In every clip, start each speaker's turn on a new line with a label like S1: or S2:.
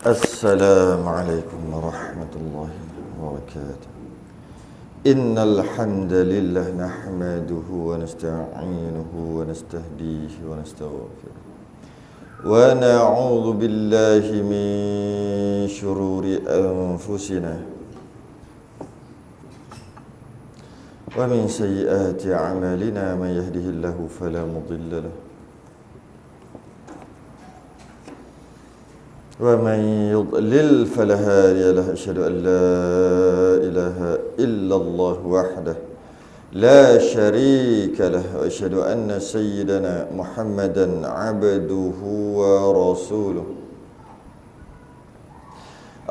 S1: Assalamualaikum warahmatullahi wabarakatuh. Innal hamdalillah nahmaduhu wa nasta'inuhu wa nastahdihi wa nastaghfiruh. Wa na'udzu billahi min shururi anfusina wa min sayyiati a'malina. Man yahdihillahu fala mudilla lahu ومن يضلل فلا هادي له. أشهد أن لا إله إلا الله وحده لا شريك له وأشهد أن سيدنا محمدا عبده ورسوله.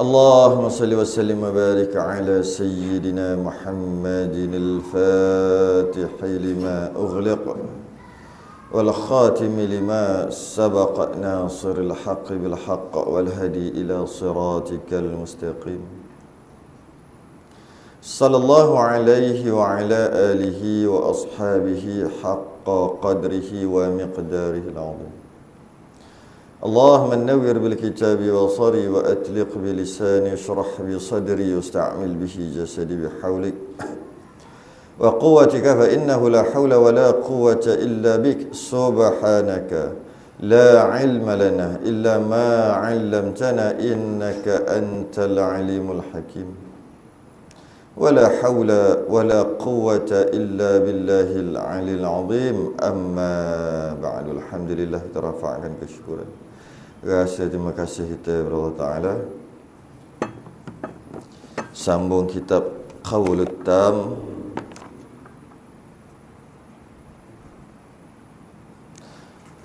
S1: اللهم صل وسلم وبارك على سيدنا محمد الفاتح لما أغلق والخاتم لما سبق ناصر الحق بالحق والهدي إلى صراطك المستقيم. صلى الله عليه وعلى آله وأصحابه حق قدره ومقداره العظيم. اللهم نور بالكتاب وصري وأتلق بلساني اشرح بصدري واستعمل به جسدي بحولك وقوتك فإنه لا حول ولا قوة إلا بك. سبحانك لا علم لنا إلا ما علمتنا إنك أنت العليم الحكيم. ولا حول ولا قوة إلا بالله العلي العظيم. أما بعد. Alhamdulillah, kita rafa'kan kesyukuran. Rasa terima kasih kita kepada Allah Ta'ala. Sambung kitab Qawlut Tam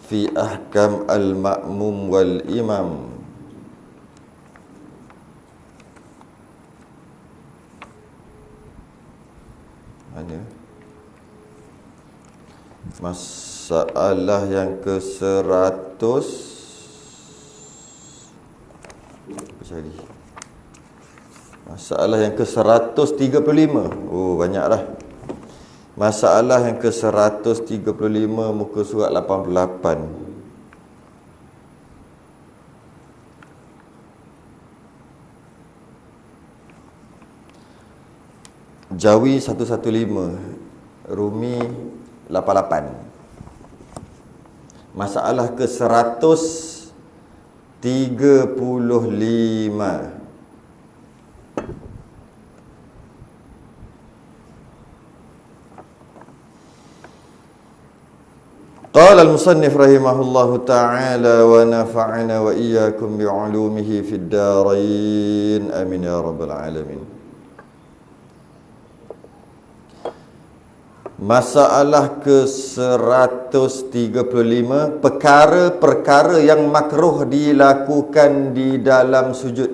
S1: fi ahkam al-ma'mum wal imam. Mana? Masalah yang ke-100. Cari. Masalah yang ke-135. Oh, banyak dah. Masalah yang ke-135 muka surat 88. Jawi 115, Rumi 88. Masalah ke-135. Qala al-musannif rahimahullahu ta'ala wa nafa'ana wa iyyakum bi'ulumihi fid darain. Amin ya rabbal alamin. Masalah ke-135, perkara-perkara yang makruh dilakukan di dalam sujud.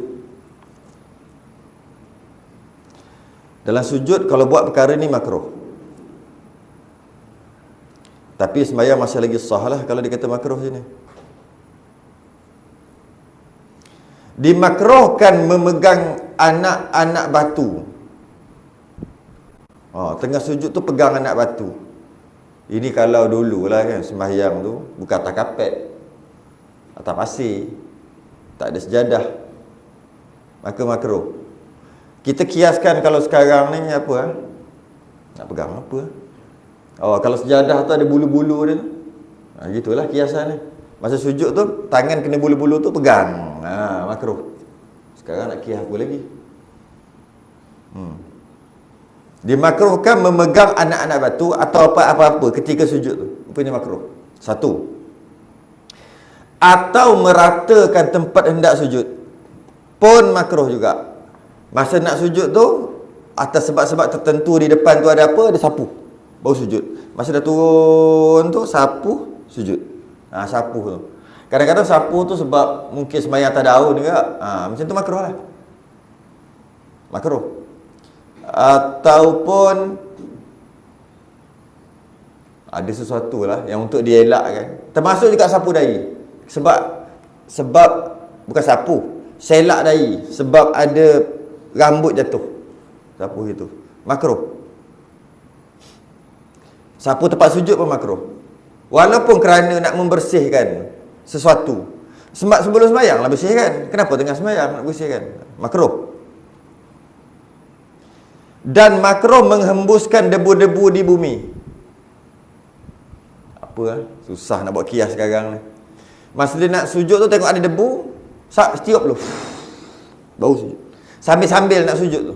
S1: Dalam sujud kalau buat perkara ni makruh. Tapi sembahyang masih lagi sah lah kalau dikata makruh sini. Dimakruhkan memegang anak-anak batu. Tengah sujud tu pegang anak batu. Ini kalau dulu lah kan, sembahyang tu bukan atas kapet, atas pasir, tak ada sejadah, maka makruh. Kita kiaskan kalau sekarang ni apa? Nak pegang apa? Kalau sejadah tu ada bulu-bulu dia tu. Gitulah kiasan ni. Masa sujud tu, tangan kena bulu-bulu tu pegang. Makruh. Sekarang nak kias apa lagi? Dimakruhkan memegang anak-anak batu atau apa-apa ketika sujud tu. Rupanya makruh. Satu. Atau meratakan tempat hendak sujud. Pun makruh juga. Masa nak sujud tu, atas sebab-sebab tertentu di depan tu ada apa? Ada sapu. Baru sujud. Masa dah turun tu, sapu, sujud. Sapu tu. Kadang-kadang sapu tu sebab mungkin sembahyang atas daun juga. Macam tu makruh lah. Makruh. Ataupun ada sesuatu lah yang untuk dielakkan. Termasuk juga sapu dahi. Sebab bukan sapu, selak dahi. Sebab ada rambut jatuh. Sapu itu. Makruh. Sapu tempat sujud pun makruh. Walaupun kerana nak membersihkan sesuatu. Sebelum sembahyang lah bersihkan. Kenapa tengah sembahyang nak bersihkan? Makruh. Dan makruh menghembuskan debu-debu di bumi. Apa susah nak buat kias sekarang ni. Masa dia nak sujud tu tengok ada debu, setiup lu. Bau sujud. Sambil-sambil nak sujud tu.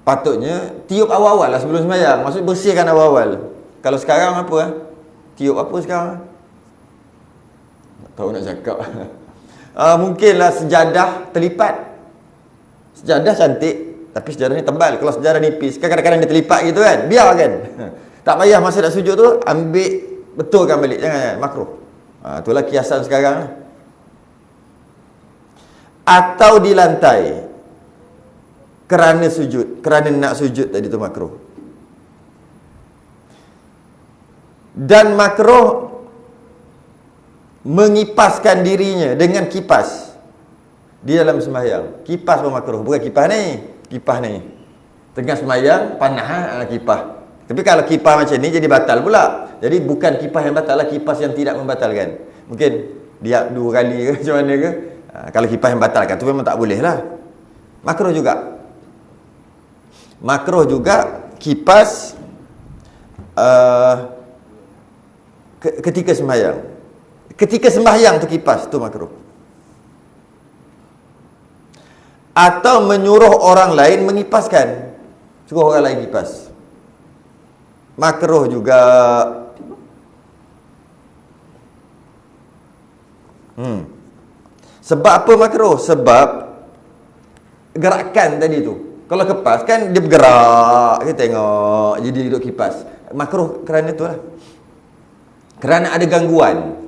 S1: Patutnya tiup awal-awal lah sebelum sembahyang. Maksud bersihkan awal-awal. Kalau sekarang apa tiup apa sekarang? Tak tahu nak cakap. Mungkinlah sejadah terlipat. Sejadah cantik, tapi sejadah ni tebal. Kalau sejadah nipis, kan kadang-kadang dia terlipat gitu kan. Biar kan. Tak payah masa nak sujud tu, ambil betulkan balik. Jangan, makruh. Itulah kiasan sekarang. Atau di lantai. Kerana sujud. Kerana nak sujud tadi tu makruh. Dan makruh mengipaskan dirinya dengan kipas di dalam sembahyang. Kipas pun makruh. Bukan kipas ni. Kipas ni. Tengah sembahyang, panah kipas. Tapi kalau kipas macam ni, jadi batal pula. Jadi bukan kipas yang batal lah, kipas yang tidak membatalkan. Mungkin dia 2 kali ke macam mana ke. Kalau kipas yang batalkan, tu memang tak boleh lah. Makruh juga. Makruh juga kipas ketika sembahyang. Ketika sembahyang tu kipas, tu makruh. Atau menyuruh orang lain mengipaskan. Suruh orang lain kipas. Makruh juga. Sebab apa makruh? Sebab gerakan tadi tu. Kalau kipas kan dia bergerak, kita tengok, jadi duduk kipas. Makruh kerana tu lah. Kerana ada gangguan.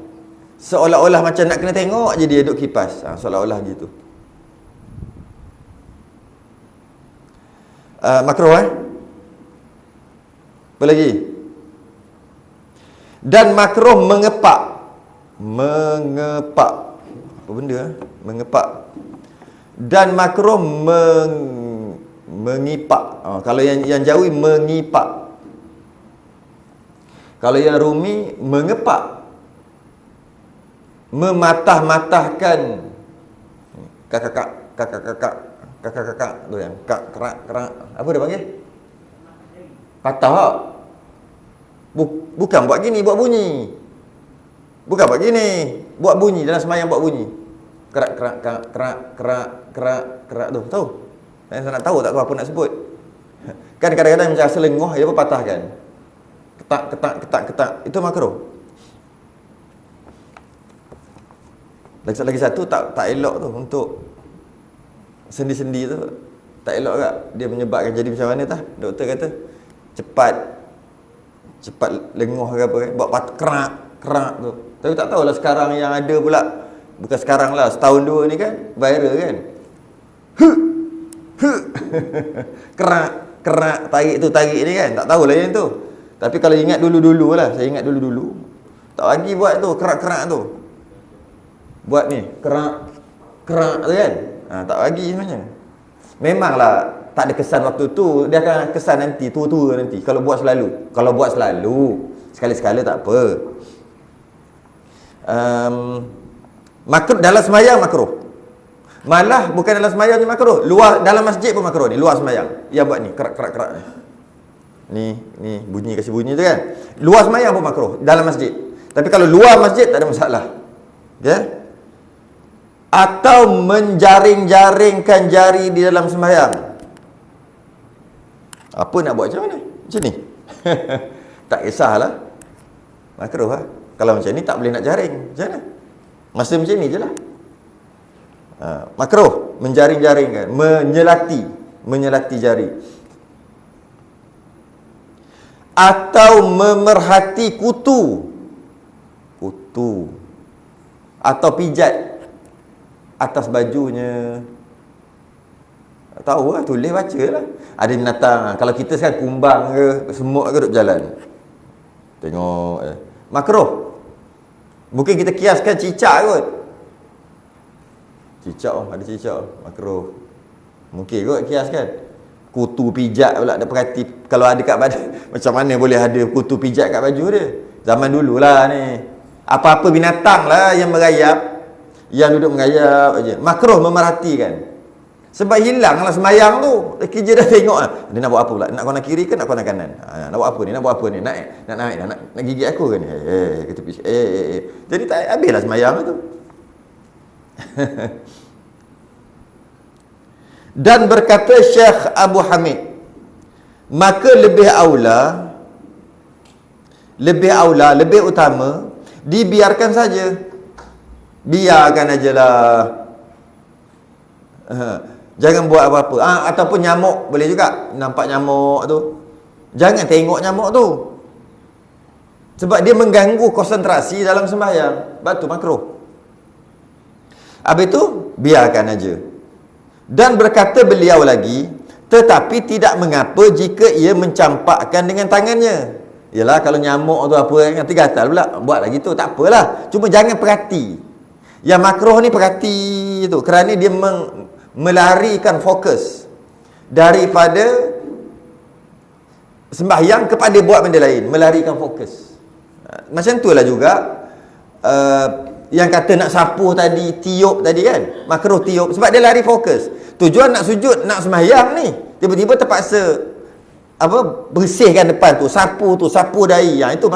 S1: Seolah-olah macam nak kena tengok je dia duduk kipas. Seolah-olah gitu. Makruh Apa lagi? Dan makruh mengepak. Apa benda? Mengepak. Dan makruh mengipak. Kalau yang Jawi mengipak. Kalau yang Rumi mengepak. Mematah-matahkan. Kakak tu yang kerak. Apa dia panggil? Patah. Bukan buat gini, buat bunyi. Bukan buat gini, buat bunyi dalam sembahyang, buat bunyi. Kerak tu. Tahu? Saya nak tahu tak tahu apa nak sebut. Kan kadang-kadang macam rasa lengoh, dia pun patahkan. Ketak. Itu makruh. Lagi satu tak elok tu untuk sendi-sendi tu. Tak elok tak? Dia menyebabkan jadi macam mana tah? Doktor kata cepat lengoh ke apa kan? Buat kerak tu. Tapi tak tahulah sekarang yang ada pula. Bukan sekarang lah, setahun 2 ni kan viral kan. Kerak tarik ni kan. Tak tahulah yang tu. Tapi kalau ingat dulu-dulu lah, saya ingat dulu-dulu. Tak lagi buat tu, kerak tu. Buat ni, kerak tu kan. Tak lagi sebenarnya. Memanglah tak ada kesan waktu tu, dia akan kesan nanti, tua-tua nanti. Kalau buat selalu, sekali-sekala tak apa. Makruh dalam sembahyang makruh. Malah bukan dalam sembahyang je makruh, luar dalam masjid pun makruh ni, luar sembahyang. Yang buat ni, kerak ni. Ni bunyi, kasih bunyi tu kan. Luar sembahyang pun makruh dalam masjid. Tapi kalau luar masjid tak ada masalah. Ya? Atau menjaring-jaringkan jari di dalam sembahyang. Apa nak buat macam mana? Macam ni. Tak kisahlah. Makruh lah. Kalau macam ni tak boleh nak jaring. Macam mana? Masa macam ni je lah. Makruh. Menjaring-jaringkan. Menyelati jari. Atau memerhati kutu. Atau pijat atas bajunya. Tak tahu lah, tulis baca lah. Ada binatang, kalau kita sekarang kumbang ke, semut ke duduk jalan, tengok makruh. Mungkin kita kiaskan cicak kot. Ada cicak makruh. Mungkin kot kiaskan. Kutu pijat pula, ada perhati. Kalau ada kat badan, macam mana boleh ada kutu pijat kat baju dia? Zaman dululah ni. Apa-apa binatang lah yang merayap, yang duduk merayap aja. Makruh memerhatikan. Sebab hilanglah sembahyang tu. Kerja dah tengok lah. Dia nak buat apa pula? Nak kanan kiri ke nak kanan kanan? Nak buat apa ni? Nak buat apa ni? Nak naik dah? Nak gigit aku ke ni? Kata pisau. Jadi tak habislah sembahyang tu. Dan berkata Syekh Abu Hamid, maka lebih aula, lebih utama dibiarkan saja. Biarkan ajalah. Jangan buat apa-apa. Ataupun nyamuk boleh juga. Nampak nyamuk tu, jangan tengok nyamuk tu. Sebab dia mengganggu konsentrasi dalam sembahyang. Sebab tu makruh. Habis tu biarkan aja. Dan berkata beliau lagi, tetapi tidak mengapa jika ia mencampakkan dengan tangannya. Yalah, kalau nyamuk tu apa, nanti gatal pula. Buat lagi tu, tak apalah. Cuma jangan perhati. Yang makruh ni perhati tu. Kerana dia melarikan fokus daripada sembahyang kepada buat benda lain. Melarikan fokus. Macam tu lah juga yang kata nak sapuh tadi, tiup tadi kan, makruh tiup. Sebab dia lari fokus. Tujuan nak sujud, nak sembahyang ni, tiba-tiba terpaksa bersihkan depan tu, sapu dahi. Itu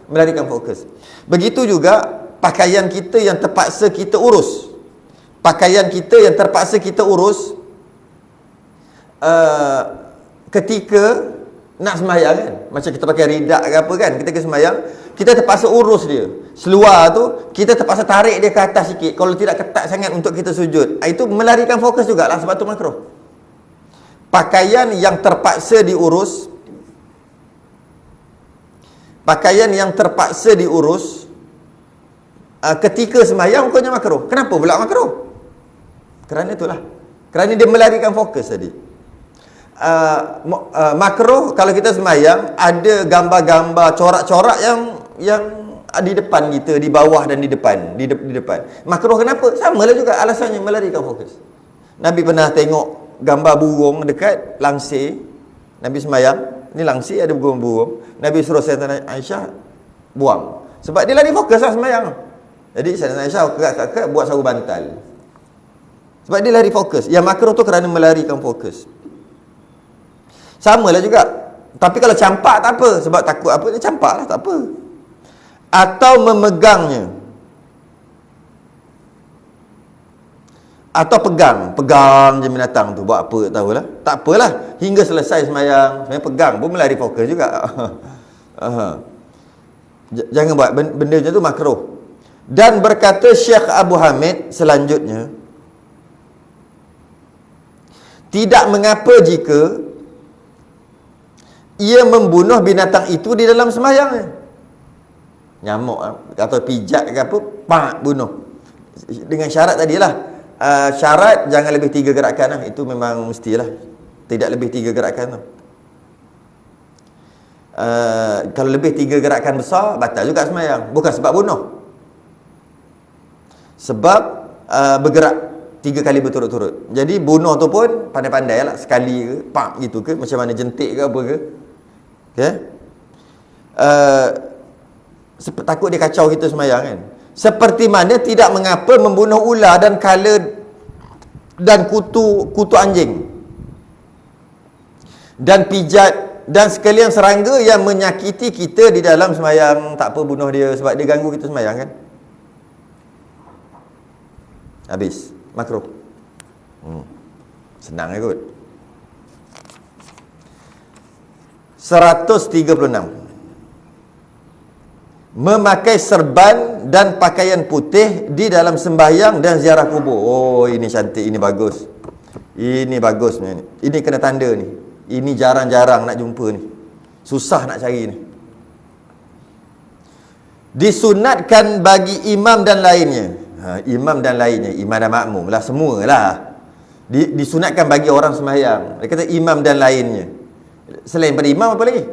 S1: melarikan fokus. Begitu juga pakaian kita yang terpaksa kita urus. Pakaian kita yang terpaksa kita urus ketika nak sembahyang kan. Macam kita pakai ridak ke apa kan, ketika sembahyang kita terpaksa urus dia. Seluar tu kita terpaksa tarik dia ke atas sikit, kalau tidak ketat sangat untuk kita sujud. Itu melarikan fokus jugalah, sebab tu makruh. Pakaian yang terpaksa diurus, ketika sembahyang hukumnya makruh. Kenapa pula makruh? Kerana itulah. Kerana dia melarikan fokus tadi. Makruh kalau kita sembahyang ada gambar-gambar, corak-corak yang di depan kita, di bawah dan di depan, di depan. Makruh kenapa? Samalah juga alasannya, melarikan fokus. Nabi pernah tengok gambar burung dekat langsir. Nabi sembahyang, ni langsir ada burung-burung. Nabi suruh Sayyidatina Aisyah buang. Sebab dia lari fokus lah sembahyang. Jadi Sayyidatina Aisyah kerat-kerat buat sarung bantal. Sebab dia lari fokus. Yang makruh tu kerana melarikan fokus. Samalah juga. Tapi kalau campak tak apa. Sebab takut apa, dia campak lah, tak apa. Atau memegangnya. Atau pegang je binatang tu. Buat apa tak tahulah. Tak apalah. Hingga selesai sembahyang. Sebenarnya pegang pun melari fokus juga. Jangan buat benda macam tu, makruh. Dan berkata Syekh Abu Hamid selanjutnya, tidak mengapa jika ia membunuh binatang itu di dalam sembahyangnya. Nyamuk atau pijat ke apa, bunuh. Dengan syarat tadilah. Syarat jangan lebih 3 gerakan lah. Itu memang mestilah. Tidak lebih 3 gerakan tu. Kalau lebih 3 gerakan besar, batal juga sembahyang. Bukan sebab bunuh. Sebab bergerak 3 kali berturut-turut. Jadi bunuh tu pun pandai-pandai lah. Sekali ke, gitu ke, macam mana jentik ke apa ke. Okay? Takut dia kacau kita sembahyang kan. Seperti mana tidak mengapa membunuh ular dan kala dan kutu anjing dan pijat dan sekalian serangga yang menyakiti kita di dalam sembahyang. Tak apa bunuh dia sebab dia ganggu kita sembahyang kan. Habis. Makruh. Senang kot. 136. Memakai serban dan pakaian putih di dalam sembahyang dan ziarah kubur. Oh, ini cantik, ini bagus. Ini bagus ni. Ini kena tanda ni. Ini jarang-jarang nak jumpa ni. Susah nak cari ni. Disunatkan bagi imam dan lainnya. Imam dan lainnya, imam dan makmum lah, semualah. Disunatkan bagi orang sembahyang. Dia kata imam dan lainnya. Selain pada imam apa lagi?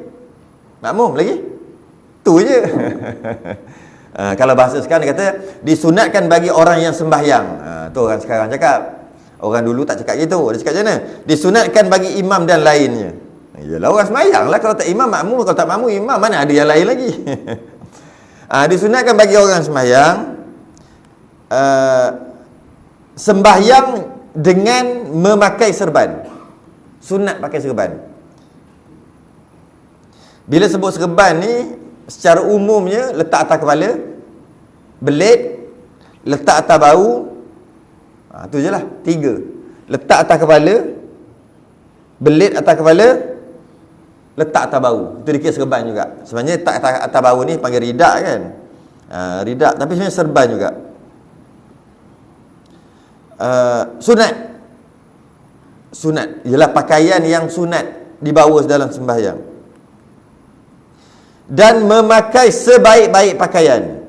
S1: Makmum lagi? Tu je. Kalau bahasa sekarang dia kata disunatkan bagi orang yang sembahyang. Tu orang sekarang cakap. Orang dulu tak cakap gitu. Dia cakap macam mana? Disunatkan bagi imam dan lainnya. Yalah, orang sembahyang lah. Kalau tak imam, makmum. Kalau tak makmum, imam. Mana ada yang lain lagi? Disunatkan bagi orang sembahyang sembahyang dengan memakai serban. Sunat pakai serban. Bila sebut serban ni, secara umumnya letak atas kepala, belit, letak atas bahu. Tu je lah, 3. Letak atas kepala, belit atas kepala, letak atas bahu. Itu dikira serban juga. Sebenarnya letak atas bahu ni panggil ridak kan. Ridak, tapi sebenarnya serban juga. Sunat ialah pakaian yang sunat dibawa dalam sembahyang. Dan memakai sebaik-baik pakaian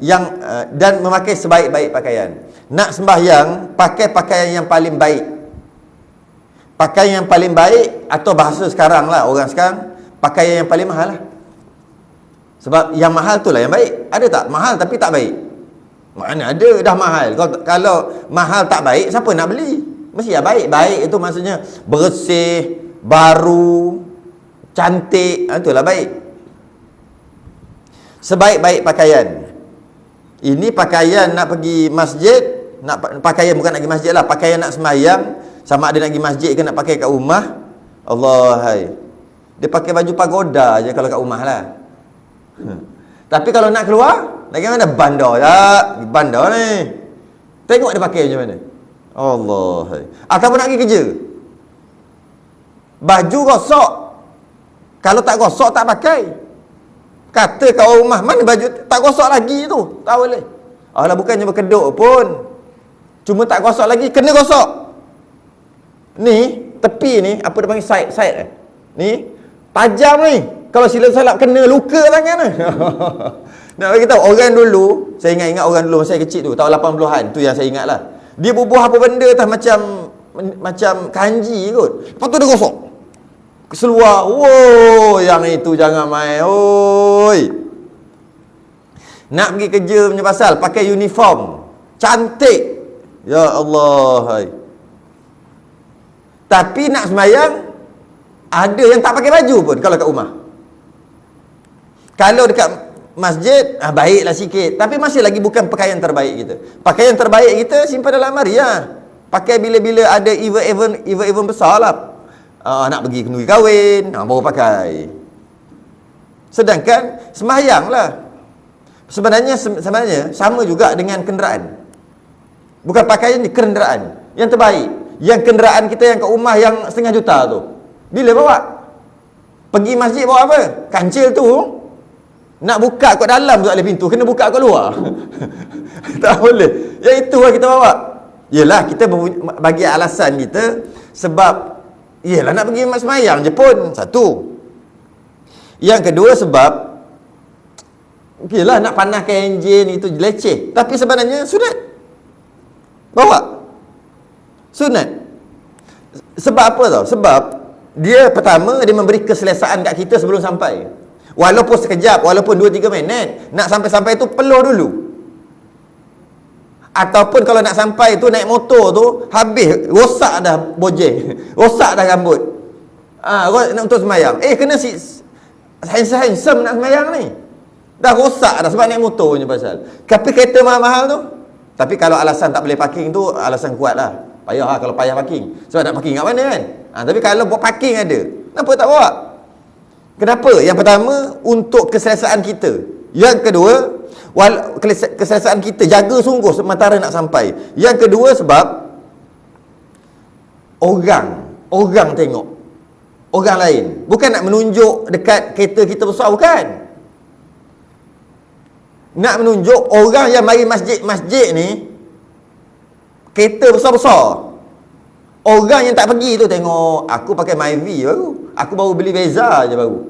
S1: Nak sembahyang, pakai pakaian yang paling baik. Pakaian yang paling baik, atau bahasa sekarang lah, orang sekarang, pakaian yang paling mahal lah. Sebab yang mahal tu lah yang baik. Ada tak? Mahal tapi tak baik. Mana ada dah mahal. Kalau mahal tak baik, siapa nak beli? Mesti ya baik. Baik itu maksudnya bersih, baru, cantik. Itulah baik. Sebaik-baik pakaian. Ini pakaian nak pergi masjid, pakaian bukan nak pergi masjid lah, pakaian nak sembahyang, sama ada nak pergi masjid ke nak pakai kat rumah. Allah hai. Dia pakai baju pagoda je kalau kat rumah lah. Tapi kalau nak keluar, nak pergi mana? Bandar tak? Bandar ni. Tengok dia pakai macam mana. Allah hai. Ataupun nak pergi kerja, baju gosok, kalau tak gosok tak pakai. Kata kat orang rumah, mana baju tak gosok lagi tu? Tak boleh. Alah, bukannya berkeduk pun, cuma tak gosok lagi, kena gosok. Ni tepi ni, apa dia panggil, side ni tajam ni. Kalau silap-silap kena luka tangan ni. Nak bagi tahu, orang dulu, saya ingat orang dulu masa saya kecil tu, tahun 80-an, tu yang saya ingat lah. Dia bubuh apa benda tah macam kanji kot. Lepas tu dia gosok. Keseluar, yang itu jangan main, Nak pergi kerja punya pasal, pakai uniform, cantik. Ya Allah, hai. Tapi nak sembahyang, ada yang tak pakai baju pun kalau kat rumah. Kalau dekat masjid, baiklah sikit. Tapi masih lagi bukan pakaian terbaik kita. Pakaian terbaik kita simpan dalam lemari lah. Pakai bila-bila ada event besar lah. Nak pergi kenduri kahwin, baru pakai. Sedangkan sembahyang lah, sebenarnya sama juga dengan kenderaan. Bukan pakaian ni, kenderaan yang terbaik. Yang kenderaan kita yang kat rumah yang setengah juta tu, bila bawa? Pergi masjid bawa apa? Kancil tu. Nak buka kat dalam tu tak boleh pintu, kena buka kat luar. Tak boleh. Yang itu lah kita bawa. Yelah, kita bagi alasan kita sebab yelah nak pergi sembahyang je pun. Satu. Yang kedua sebab yelah nak panaskan enjin, itu leceh. Tapi sebenarnya sunat bawa. Sunat. Sebab apa tau? Sebab dia pertama, dia memberi keselesaan kat kita sebelum sampai. Walaupun sekejap, walaupun 2-3 minit, nak sampai-sampai tu peluh dulu. Ataupun kalau nak sampai tu naik motor tu, habis, rosak dah bojeng, rosak dah rambut. Untuk sembahyang. Kena si handsome nak sembahyang ni. Dah rosak dah sebab naik motor je pasal. Tapi kereta mahal-mahal tu. Tapi kalau alasan tak boleh parking tu, alasan kuat lah. Payah lah kalau payah parking. Sebab nak parking kat mana kan? Tapi kalau buat parking ada, kenapa tak bawa? Kenapa? Yang pertama, untuk keselesaan kita. Yang kedua, keselesaan kita, jaga sungguh sementara nak sampai. Yang kedua sebab orang tengok orang lain. Bukan nak menunjuk dekat kereta kita besar, bukan. Nak menunjuk orang yang mari masjid ni kereta besar-besar. Orang yang tak pergi tu tengok, aku pakai Myvi baru, aku baru beli Veza je baru,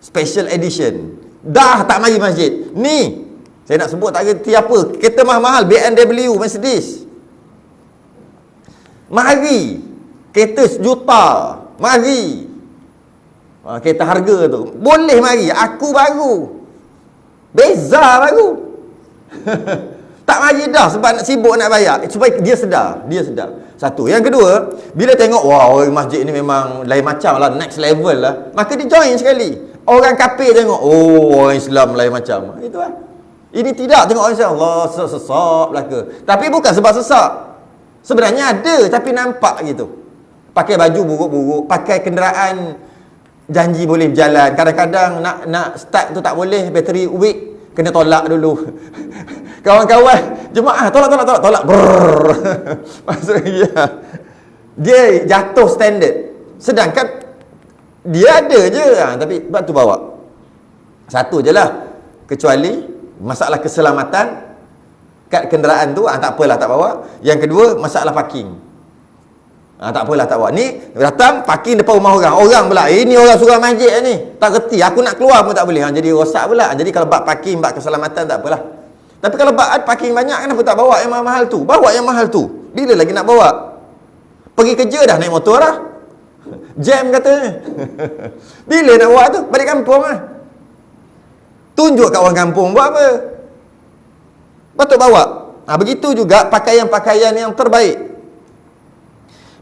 S1: special edition, dah tak mari masjid. Ni saya nak sebut tak kerti apa, kereta mahal-mahal, BMW, Mercedes, mari kereta 1 juta, mari kereta harga tu boleh mari, aku baru Beza baru. Tak mari dah sebab nak sibuk nak bayar, supaya dia sedar. Satu. Yang kedua, bila tengok orang masjid ni memang lain macam lah, next level lah, maka dia join sekali. Orang kafir tengok, orang Islam lain macam. Itu lah. Ini tidak, tengok orang Islam, Allah sesak belaka. Tapi bukan sebab sesak. Sebenarnya ada, tapi nampak gitu. Pakai baju buruk-buruk, pakai kenderaan janji boleh berjalan. Kadang-kadang nak start tu tak boleh, bateri weak, kena tolak dulu. Kawan-kawan jemaah tolak. Brrr. Maksudnya dia jatuh standard. Sedangkan dia ada je, tapi sebab tu bawa. Satu je lah. Kecuali masalah keselamatan kat kenderaan tu, tak apalah tak bawa. Yang kedua, masalah parking. Tak apalah tak bawa. Ni datang parking depan rumah orang. Orang pula, ni orang surau masjid ni. Tak reti, aku nak keluar pun tak boleh. Jadi rosak pula. Jadi kalau bab parking, bab keselamatan tak apalah. Tapi kalau bab parking banyak, kenapa tak bawa yang mahal tu? Bawa yang mahal tu. Bila lagi nak bawa? Pergi kerja dah naik motor lah. Jam katanya. Bila nak bawa tu? Balik kampung lah. Tunjuk kat orang kampung buat apa. Patut bawa. Begitu juga pakaian-pakaian yang terbaik.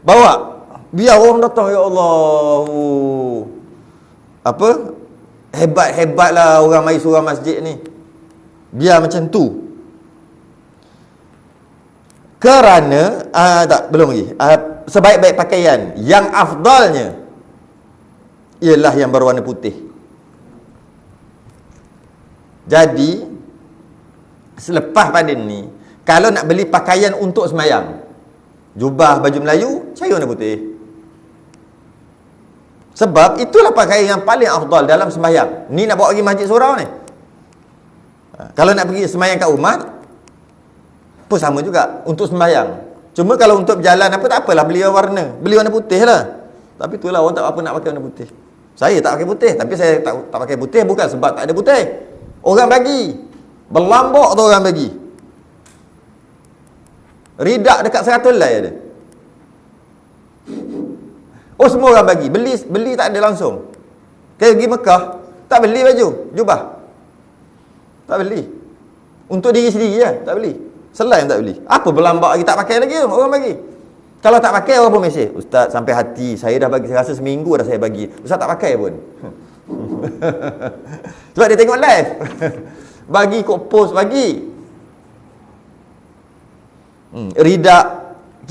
S1: Bawa. Biar orang datang, ya Allah. Apa? Hebat-hebatlah orang mari surau masjid ni. Biar macam tu. Kerana belum lagi. Sebaik-baik pakaian yang afdalnya ialah yang berwarna putih. Jadi selepas pada ni, kalau nak beli pakaian untuk semayang, jubah, baju Melayu, cari warna putih. Sebab itulah pakaian yang paling afdal dalam sembahyang. Ni nak bawa pergi masjid surau ni. Kalau nak pergi sembahyang kat rumah pun sama juga untuk sembahyang. Cuma kalau untuk berjalan apa, tak apalah beli warna putih lah. Tapi itulah orang tak apa nak pakai warna putih. Saya tak pakai putih, tapi saya tak pakai putih bukan sebab tak ada putih. Orang bagi. Berlambak tu orang bagi. Ridak dekat 100 helai ada. Oh, semua orang bagi. Beli tak ada langsung. Kita pergi Mekah, tak beli baju, jubah. Tak beli. Untuk diri sendiri lah, tak beli. Selain tak beli. Apa berlambak lagi, tak pakai lagi tu, orang bagi. Kalau tak pakai, orang pun mesej, Ustaz sampai hati, saya dah bagi, saya rasa seminggu dah saya bagi. Ustaz tak pakai pun. Sebab dia tengok live. Bagi kok post bagi. Ridak.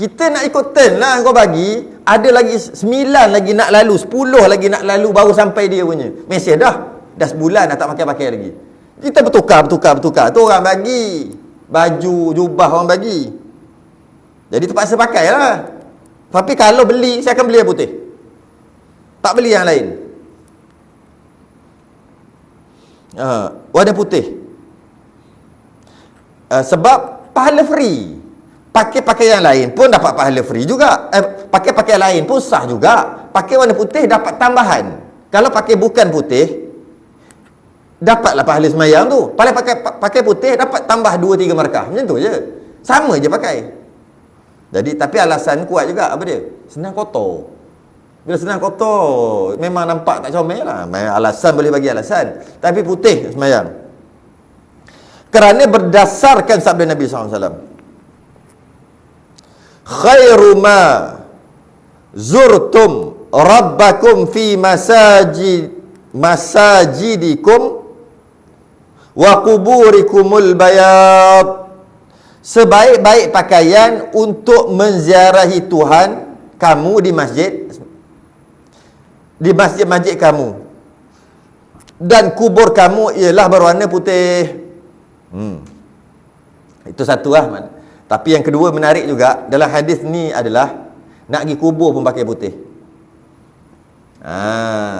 S1: Kita nak ikut turn lah kau bagi. Ada lagi 9 lagi nak lalu, 10 lagi nak lalu baru sampai dia punya. Mesej dah sebulan dah tak pakai lagi. Kita bertukar. Tu orang bagi. Baju, jubah orang bagi. Jadi terpaksa pakai lah. Tapi kalau beli, saya akan beli yang putih. Tak beli yang lain. Warna putih. Sebab pahala free. Pakai pakaian lain pun dapat pahala free juga. Pakai pakaian lain pun sah juga. Pakai warna putih dapat tambahan. Kalau pakai bukan putih, dapatlah pahala semayang tu. Pakai putih dapat tambah 2-3 markah. Macam tu je. Sama je pakai. Jadi tapi alasan kuat juga apa dia? Senang kotor. Bila senang kotor, memang nampak tak comel lah. Alasan boleh bagi alasan. Tapi putih semayang. Kerana berdasarkan sabda Nabi SAW. Khairu ma zurtum rabbakum fi masajidikum wa kuburikumul bayad. Sebaik-baik pakaian untuk menziarahi Tuhan kamu di masjid kamu, dan kubur kamu ialah berwarna putih. Itu satu lah. Tapi yang kedua menarik juga dalam hadis ni adalah nak pergi kubur pun pakai putih.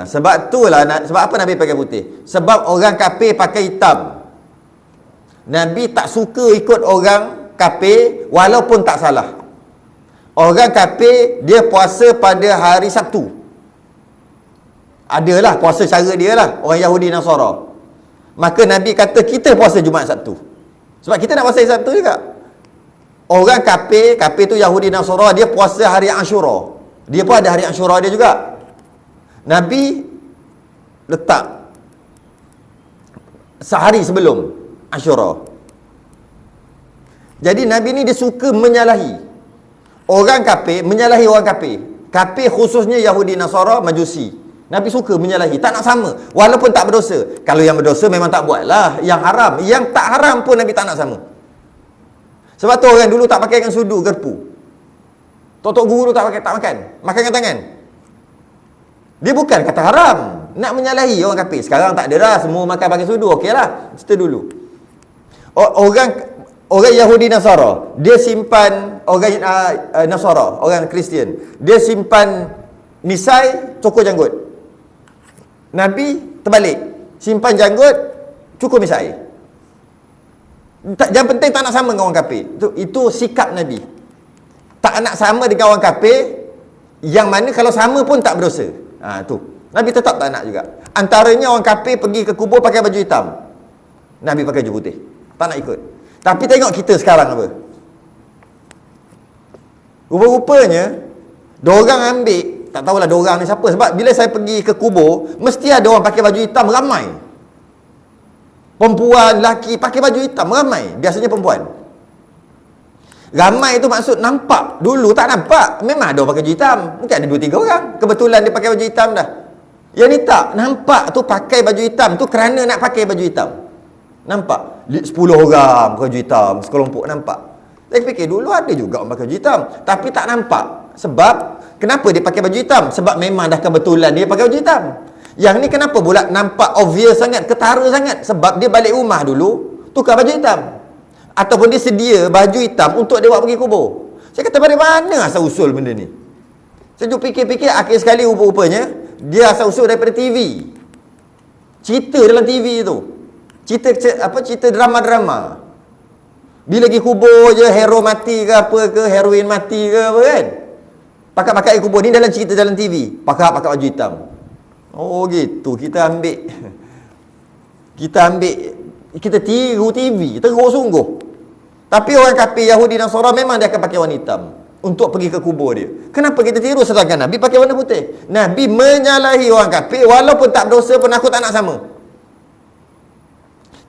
S1: Sebab apa Nabi pakai putih? Sebab orang kafir pakai hitam. Nabi tak suka ikut orang kafir walaupun tak salah. Orang kafir dia puasa pada hari Sabtu. Adalah puasa cara dia lah, orang Yahudi Nasara. Maka Nabi kata kita puasa Jumaat Sabtu. Sebab kita nak puasa hari Sabtu juga. Orang kafir tu Yahudi Nasara, dia puasa hari Ashura. Dia pun ada hari Ashura dia juga. Nabi letak sehari sebelum Ashura. Jadi Nabi ni dia suka menyalahi orang kafir, menyalahi orang kafir. Kafir khususnya Yahudi Nasara, Majusi. Nabi suka menyalahi, tak nak sama. Walaupun tak berdosa. Kalau yang berdosa memang tak buat lah. Yang haram. Yang tak haram pun Nabi tak nak sama. Sebab tu orang dulu tak pakai dengan sudu, gerpu. Tok-tok guru tu tak makan. Makan dengan tangan. Dia bukan kata haram. Nak menyalahi orang kafir. Sekarang tak ada dah. Semua makan pakai sudu. Okey lah. Cerita dulu. Orang Yahudi Nasara, dia simpan orang Nasara, orang Kristian. Dia simpan misai, cukur janggut. Nabi terbalik, simpan janggut, cukur misai. Yang penting tak nak sama dengan orang kafir. Itu sikap Nabi. Tak nak sama dengan orang kafir, yang mana kalau sama pun tak berdosa. Tu. Nabi tetap tak nak juga. Antaranya orang kafir pergi ke kubur pakai baju hitam. Nabi pakai baju putih. Tak nak ikut. Tapi tengok kita sekarang apa. Rupa-rupanya diorang ambil, tak tahulah diorang ni siapa, sebab bila saya pergi ke kubur mesti ada orang pakai baju hitam, ramai. Perempuan, lelaki pakai baju hitam, ramai. Biasanya perempuan. Ramai tu maksud nampak. Dulu tak nampak. Memang ada orang pakai baju hitam. Mungkin ada 2-3 orang. Kebetulan dia pakai baju hitam dah. Yang ni tak. Nampak tu pakai baju hitam tu kerana nak pakai baju hitam. Nampak. 10 orang pakai baju hitam. Sekelompok nampak. Saya fikir dulu ada juga orang pakai baju hitam. Tapi tak nampak. Sebab, kenapa dia pakai baju hitam? Sebab memang dah kebetulan dia pakai baju hitam. Yang ni kenapa pula nampak obvious sangat, ketara sangat? Sebab dia balik rumah dulu, tukar baju hitam. Ataupun dia sedia baju hitam untuk dia bawa pergi kubur. Saya kata, dari mana asal usul benda ni? Saya fikir-fikir, akhir sekali rupa-rupanya dia asal usul daripada TV. Cerita dalam TV tu. Cerita drama-drama. Bila pergi kubur je, hero mati ke apa ke, heroin mati ke apa kan. Pakat-pakat pergi kubur ni dalam cerita dalam TV. Pakat-pakat baju hitam. Oh gitu, kita tiru TV, teruk sungguh. Tapi orang kafir Yahudi dan Nasara memang dia akan pakai warna hitam untuk pergi ke kubur dia. Kenapa kita tiru sedangkan Nabi pakai warna putih? Nabi menyalahi orang kafir walaupun tak berdosa pun aku tak nak sama.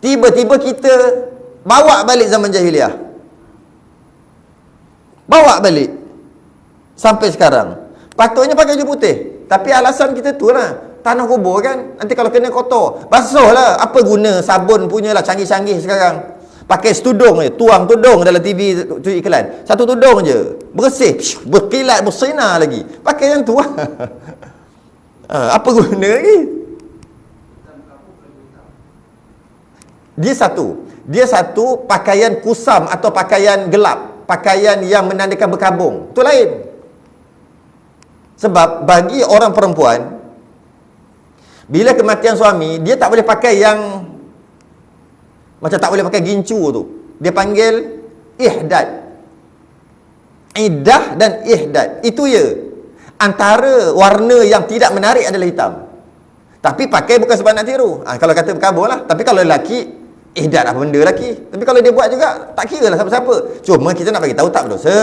S1: Tiba-tiba kita bawa balik zaman jahiliah. Bawa balik sampai sekarang. Patutnya pakai baju putih, tapi alasan kita tu lah. Tanah kubur kan, nanti kalau kena kotor, basuh lah. Apa guna sabun punya lah, canggih-canggih sekarang. Pakai tudung je, tuang tudung dalam TV tu iklan. Satu tudung je, bersih, berkilat, bersinar lagi. Pakai yang tu lah. Apa guna lagi? Dia satu pakaian kusam atau pakaian gelap. Pakaian yang menandakan berkabung. Itu lain. Sebab bagi orang perempuan, bila kematian suami, dia tak boleh pakai yang macam tak boleh pakai gincu tu. Dia panggil ihdad. Iddah dan ihdad. Itu ya. Antara warna yang tidak menarik adalah hitam. Tapi pakai bukan sebab nak tiru. Kalau kata berkabung lah. Tapi kalau lelaki, ihdad apa benda lelaki. Tapi kalau dia buat juga, tak kira lah siapa-siapa. Cuma kita nak bagi tahu tak berdosa.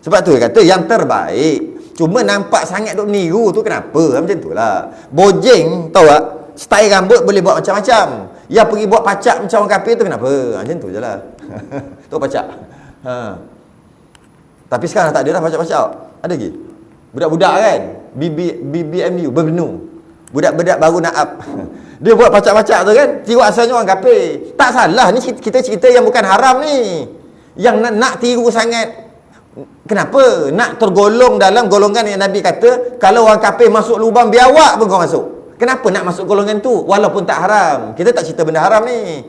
S1: Sebab tu dia kata yang terbaik. Cuma nampak sangat duk meniru tu kenapa? Macam tu lah. Bojeng, tahu tak? Style rambut boleh buat macam-macam. Yang pergi buat pacak macam orang kafir tu kenapa? Macam tu je lah. Tu pacak. Tapi sekarang tak ada dah pacak-pacak. Ada lagi? Budak-budak kan? BBMU, berbenu. Budak-budak baru nak up. Dia buat pacak-pacak tu kan? Tiru asalnya orang kafir. Tak salah. Ni kita cerita yang bukan haram ni. Yang nak tiru sangat. Kenapa? Nak tergolong dalam golongan yang Nabi kata, kalau orang kafir masuk lubang biawak pun kau masuk. Kenapa nak masuk golongan tu? Walaupun tak haram. Kita tak cerita benda haram ni.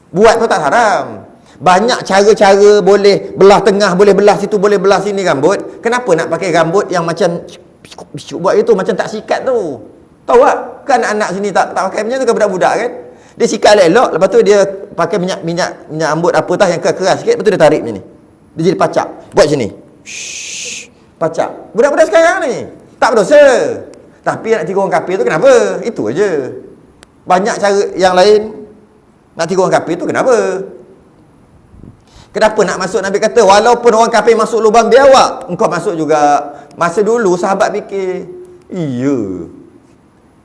S1: Buat tu tak haram. Banyak cara-cara, boleh belah tengah, boleh belah situ, boleh belah sini rambut. Kenapa nak pakai rambut yang macam buat itu, macam tak sikat tu? Tahu tak? Kan anak-anak sini tak pakai macam tu kan, budak-budak kan? Dia sikat elok, lepas tu dia pakai minyak rambut apa tah yang keras sikit, lepas tu dia tarik macam ni. Dia jadi pacak. Buat macam ni. Pacak. Budak-budak sekarang ni tak berdosa. Tapi nak tiru orang kafir tu kenapa? Itu aja. Banyak cara yang lain nak tiru orang kafir tu kenapa? Kenapa nak masuk? Nabi kata walaupun orang kafir masuk lubang biawak, engkau masuk juga. Masa dulu sahabat fikir, iya,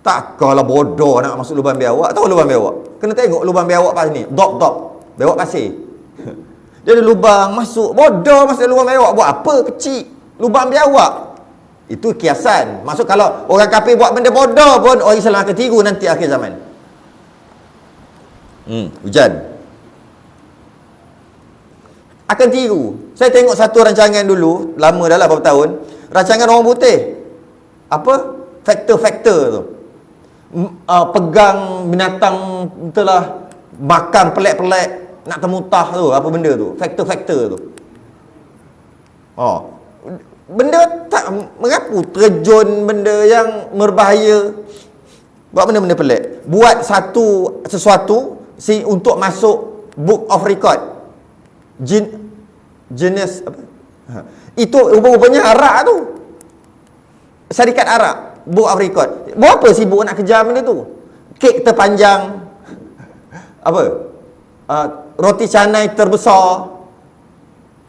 S1: takkanlah bodoh nak masuk lubang biawak. Tahu lubang biawak? Kena tengok lubang biawak pas ni. Dop biawak pasir. Dia ada lubang masuk. Bodoh masuk lubang biawak. Buat apa? Kecil. Lubang biawak. Itu kiasan. Maksud kalau orang kafir buat benda bodoh pun orang Islam akan tiru nanti akhir zaman. Hujan. Akan tiru. Saya tengok satu rancangan dulu, lama dah lah berapa tahun. Rancangan orang putih. Apa? Faktor-faktor tu. Pegang binatang itulah, makan pelik-pelik, nak termutah tu, apa benda tu? Faktor-faktor tu. Benda tak mengapu terjun benda yang berbahaya. Buat benda-benda pelik. Buat sesuatu untuk masuk Book of Record. Jenis apa? Itu rupa-rupanya arak tu. Syarikat arak, Book of Record. Buat apa sibuk nak kejar benda tu? Kek terpanjang. Apa? Roti canai terbesar.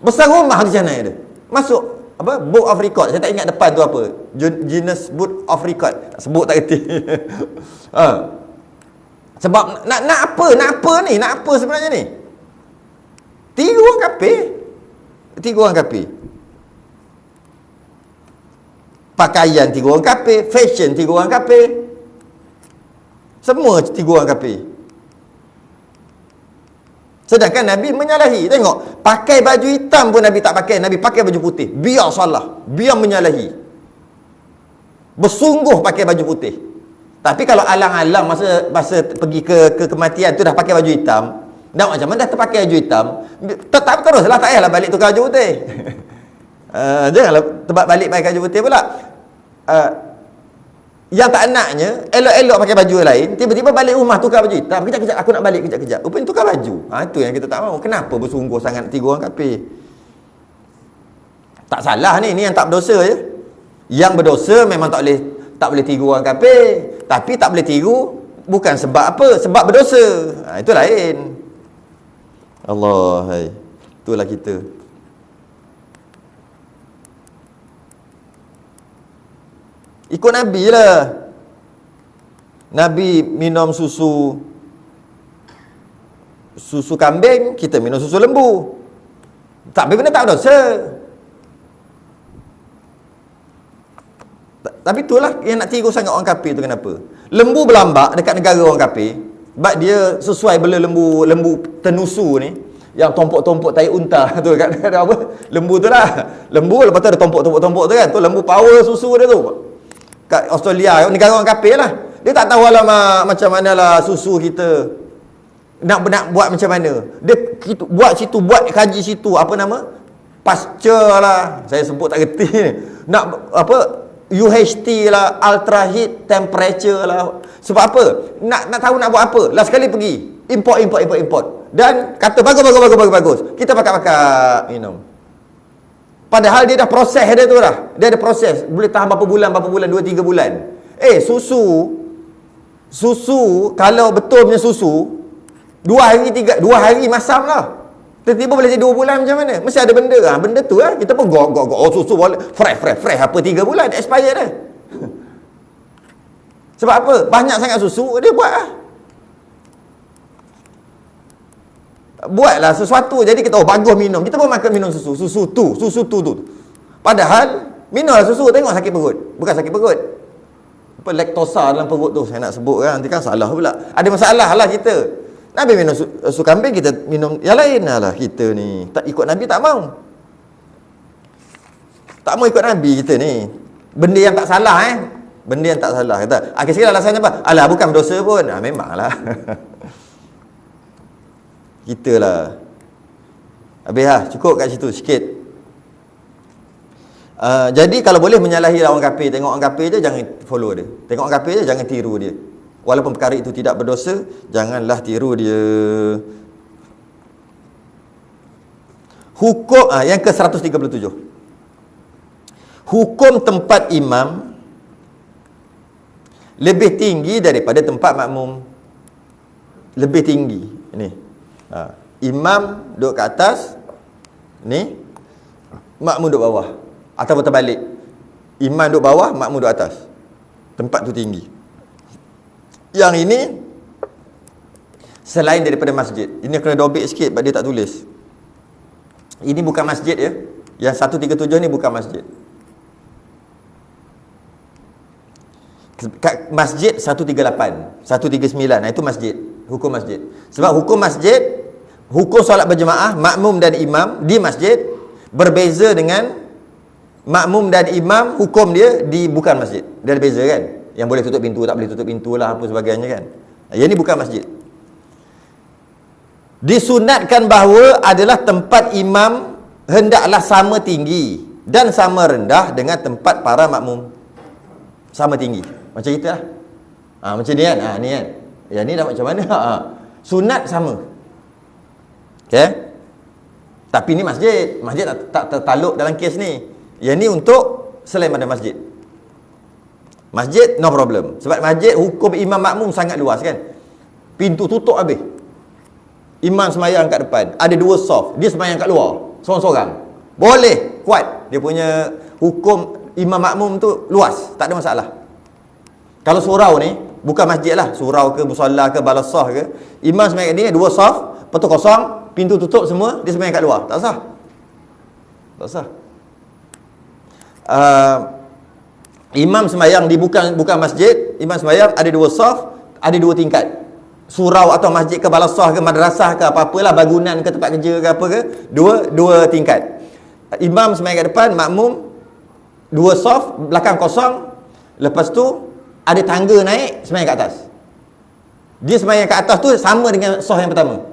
S1: Besar rumah roti canai dia. Masuk apa? Book of Record. Saya tak ingat depan tu apa. Guinness Book of Record. Tak sebut tak kerti. Sebab nak apa? Nak apa ni? Nak apa sebenarnya ni? Tiga orang kafir. Tiga orang kafir. Pakaian tiga orang kafir, fashion tiga orang kafir. Semua tiga orang kafir. Sedangkan Nabi menyalahi. Tengok, pakai baju hitam pun Nabi tak pakai. Nabi pakai baju putih. Biar salah. Biar menyalahi. Bersungguh pakai baju putih. Tapi kalau alang-alang masa pergi ke kematian tu dah pakai baju hitam, dah macam mana dah terpakai baju hitam, tetap teruslah, tak payahlah balik tukar baju putih. Janganlah tebak balik pakai baju putih pula. Yang tak naknya, elok-elok pakai baju lain, tiba-tiba balik rumah tukar baju hitam. Kejap-kejap aku nak balik, kejap-kejap. Rupanya tukar baju. Itu yang kita tak mahu. Kenapa bersungguh sangat tiga orang kafir? Tak salah ni yang tak berdosa je. Yang berdosa memang tak boleh tiru orang kafir. Tapi tak boleh tiru bukan sebab apa? Sebab berdosa. Itu lain. Allah, hai. Itulah kita. Ikut Nabi lah. Nabi minum susu kambing, kita minum susu lembu. Tapi benda tak berdosa. Tapi itulah yang nak tiru sangat orang kafir tu. Kenapa? Lembu berlambak dekat negara orang kafir, sebab dia sesuai bela lembu tenusu ni, yang tompok-tompok tai unta tu kan, ada apa? Lembu tu lah. Lembu lepas tu ada tompok-tompok tu kan. Tu lembu power susu dia tu. Kat Australia, negara orang kafir lah. Dia tak tahu alamak macam mana lah susu kita nak buat macam mana. Dia buat situ, buat kaji situ, apa nama? Pasture lah. Saya sebut tak kerti ni. Nak apa? UHT lah, ultra heat temperature lah. Sebab apa? Nak tahu nak buat apa? Last sekali pergi import. Dan kata bagus. Kita pakai minum. Padahal dia dah proses dia tu dah. Dia ada proses. Boleh tahan berapa bulan, 2-3 bulan. Susu kalau betul punya susu 2 hari masam lah. Tiba-tiba boleh jadi 2 bulan macam mana? Mesti ada benda lah. Benda tu lah. Kita pun susu boleh fresh apa 3 bulan expired dah. Sebab apa? Banyak sangat susu dia buat lah. Buatlah sesuatu. Jadi kita bagus minum. Kita pun makan minum susu tu. Padahal minumlah susu, tengok sakit perut. Bukan sakit perut. Apa laktosa dalam perut tu saya nak sebut kan. Nanti kan salah pula. Ada masalah lah kita. Nabi minum susu kambing, kita minum yang lain lah. Kita ni tak ikut Nabi, tak mau. Tak mau ikut Nabi kita ni. Benda yang tak salah Benda yang tak salah. Kata, sekali alasannya apa? Alah, bukan berdosa pun. Memanglah. Kita lah. Habis lah. Cukup kat situ sikit. Jadi kalau boleh menyalahi orang kafir. Tengok orang kafir je, jangan follow dia. Tengok orang kafir je, jangan tiru dia. Walaupun perkara itu tidak berdosa, janganlah tiru dia. Hukum yang ke-137. Hukum tempat imam lebih tinggi daripada tempat makmum. Lebih tinggi. Ini. Imam duduk ke atas, ni makmum duduk bawah. Ataupun terbalik. Imam duduk bawah, makmum duduk atas. Tempat tu tinggi. Yang ini selain daripada masjid. Ini kena dobek sikit sebab dia tak tulis. Ini bukan masjid ya. Yang 137 ni bukan masjid. kat masjid 138, 139. Itu masjid, hukum masjid. Sebab hukum masjid, hukum solat berjemaah makmum dan imam di masjid berbeza dengan makmum dan imam, hukum dia di bukan masjid. Dia ada beza kan? Yang boleh tutup pintu, tak boleh tutup pintu lah, apa sebagainya kan. Yang ni bukan masjid. Disunatkan bahawa adalah tempat imam hendaklah sama tinggi dan sama rendah dengan tempat para makmum. Sama tinggi. Macam kita lah. Macam ni kan. Ni kan. Yang ni dah macam mana? Sunat sama. Okay? Tapi ni masjid. Masjid tak tertaluk dalam kes ni. Yang ni untuk selain pada masjid. Masjid no problem. Sebab masjid hukum imam makmum sangat luas kan. Pintu tutup habis. Imam semayang kat depan, ada 2 soft, dia semayang kat luar sorang-sorang. Boleh, kuat. Dia punya hukum imam makmum tu luas, tak ada masalah. Kalau surau ni bukan masjid lah, surau ke musalla ke balasah ke, imam semayang ni 2 soft, lepas tu kosong, pintu tutup semua, dia semayang kat luar. Tak sah. Tak sah. Imam semayang di bukan masjid, imam semayang ada 2 soft, ada 2 tingkat. Surau atau masjid ke balasah ke madrasah ke apa-apalah, bangunan ke tempat kerja ke apa ke, dua tingkat. Imam semayang kat depan, makmum 2 soft, belakang kosong. Lepas tu ada tangga naik, semayang kat atas. Dia semayang kat atas tu sama dengan soft yang pertama.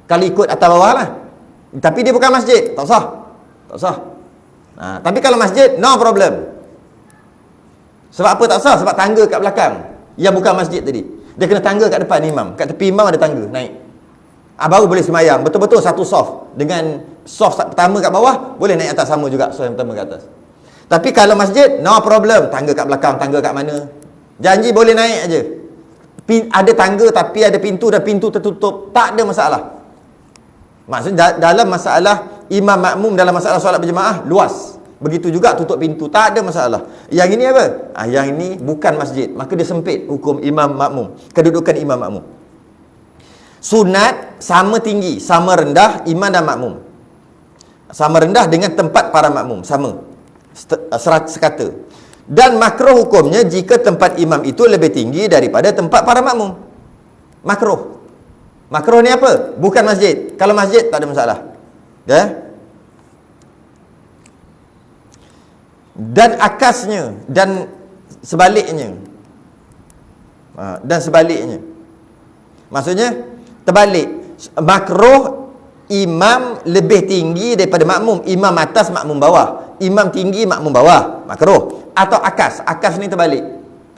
S1: Kalau ikut atas bawah lah. Tapi dia bukan masjid, tak sah. Tak sah. Tapi kalau masjid, no problem. Sebab apa tak sah? Sebab tangga kat belakang yang bukan masjid tadi. Dia kena tangga kat depan imam. Kat tepi imam ada tangga naik. Baru boleh semayang. Betul-betul satu soft. Dengan soft pertama kat bawah, boleh naik atas sama juga soft yang pertama kat atas. Tapi kalau masjid, no problem. Tangga kat belakang, tangga kat mana. Janji boleh naik aja. Ada tangga tapi ada pintu dan pintu tertutup. Tak ada masalah. Maksudnya dalam masalah imam makmum, dalam masalah solat berjemaah, luas. Begitu juga tutup pintu, tak ada masalah. Yang ini apa? Yang ini bukan masjid, maka dia sempit hukum imam makmum, kedudukan imam makmum. Sunat sama tinggi, sama rendah imam dan makmum. Sama rendah dengan tempat para makmum, sama. Sekata. Dan makruh hukumnya jika tempat imam itu lebih tinggi daripada tempat para makmum. Makruh. Makruh ni apa? Bukan masjid. Kalau masjid tak ada masalah. Ya? Dan akasnya dan sebaliknya. Dan sebaliknya. Maksudnya terbalik. Makruh imam lebih tinggi daripada makmum. Imam atas, makmum bawah. Imam tinggi, makmum bawah. Makruh. Atau akas. Akas ni terbalik.